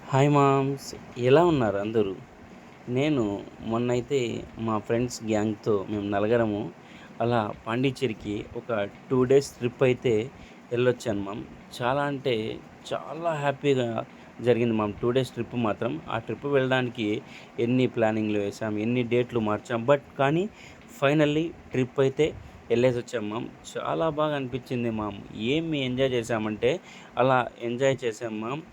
Hi moms, ఎలా ఉన్నారు అందరూ? నేను మొన్నైతే మా ఫ్రెండ్స్ గ్యాంగ్‌తో మేము నలుగురము అలా పాండిచ్చేరికి ఒక 2 డేస్ ట్రిప్ అయితే ఎళ్ళొచ్చాను మామ్. చాలా అంటే చాలా హ్యాపీగా జరిగింది మామ్ 2 డేస్ ట్రిప్ మాత్రం. ఆ ట్రిప్ వెళ్ళడానికి ఎన్ని ప్లానింగ్‌లు వేసాం, ఎన్ని డేట్లు మార్చాం. కానీ ఫైనల్లీ ట్రిప్ అయితే ఎళ్ళేసొచ్చాం మామ్. చాలా బాగా అనిపించింది మామ్. ఏమి ఎంజాయ్ చేశామంటే అలా ఎంజాయ్ చేశాం మామ్.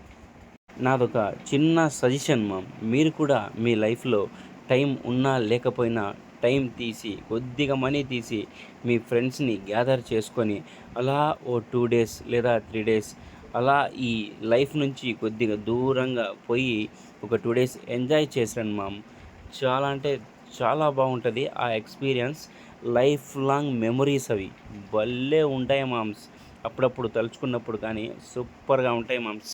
నాదొక చిన్న సజెషన్ మామ్. మీరు కూడా మీ లైఫ్‌లో టైం ఉన్నా లేకపోయినా టైం తీసి, కొద్దిగా మనీ తీసి, మీ ఫ్రెండ్స్‌ని గ్యాదర్ చేసుకొని, అలా ఓ 2 డేస్ లేదా 3 డేస్ అలా ఈ లైఫ్ నుంచి కొద్దిగా దూరంగా పోయి ఒక 2 డేస్ ఎంజాయ్ చేసిరండి మామ్. చాలా అంటే చాలా బావుంటది. ఆ ఎక్స్‌పీరియన్స్ లైఫ్ లాంగ్ మెమోరీస్ అవి. భలే ఉంటాయి మామ్స్. అప్పుడప్పుడు తలుచుకున్నప్పుడు కానీ సూపర్‌గా ఉంటాయి మామ్స్.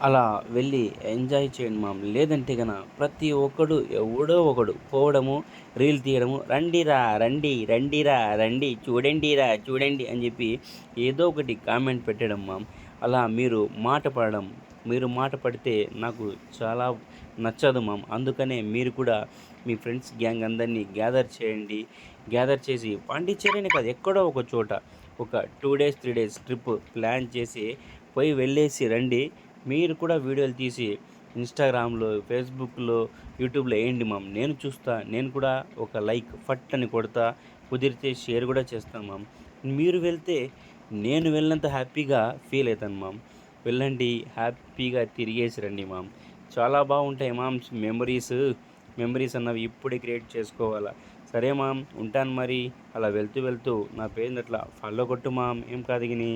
అలా వెళ్ళి ఎంజాయ్ చేయండి మామ్. లేదంటే ప్రతి ఒక్కడు ఎవడో ఒకడు పోవడము, రీల్ తీయడము, "రండిరా రండి, రండిరా రండి, చూడండిరా చూడండి" అని చెప్పి ఏదో ఒకటి కామెంట్ పెట్టడం మామ్. అలా మీరు మాట పడితే నాకు చాలా నచ్చదు మామ్. అందుకనే మీరు కూడా మీ ఫ్రెండ్స్ గ్యాంగ్ అందరినీ గ్యాదర్ చేయండి. గ్యాదర్ చేసి పాండిచ్చేరి అనే కాదు, ఎక్కడో ఒక చోట ఒక 2 డేస్, 3 డేస్ ట్రిప్ ప్లాన్ చేసి పోయి వెళ్ళేసి రండి. మీరు కూడా వీడియోలు తీసి ఇన్‌స్టాగ్రామ్‌లో, ఫేస్‌బుక్‌లో, యూట్యూబ్‌లో ఎయండి మామ్. నేను చూస్తా. నేను కూడా ఒక లైక్ ఫట్ అని కొడతా. కుదిరితే షేర్ కూడా చేస్తాను మామ్. మీరు వెళ్తే నేను వెళ్ళినంత హ్యాపీగా ఫీల్ అయితాను మామ్. వెళ్ళండి, హ్యాపీగా తిరిగేసి రండి మామ్. చాలా బాగుంటాయి మామ్స్ మెమరీస్. మెమరీస్ అన్నవి ఇప్పుడే క్రియేట్ చేసుకోవాలా. సరే మామ్, ఉంటాను మరి. అలా వెళ్తూ నా పేజ్‌ని అట్లా ఫాలో కొట్టు మామ్. ఏం కాదు గాని.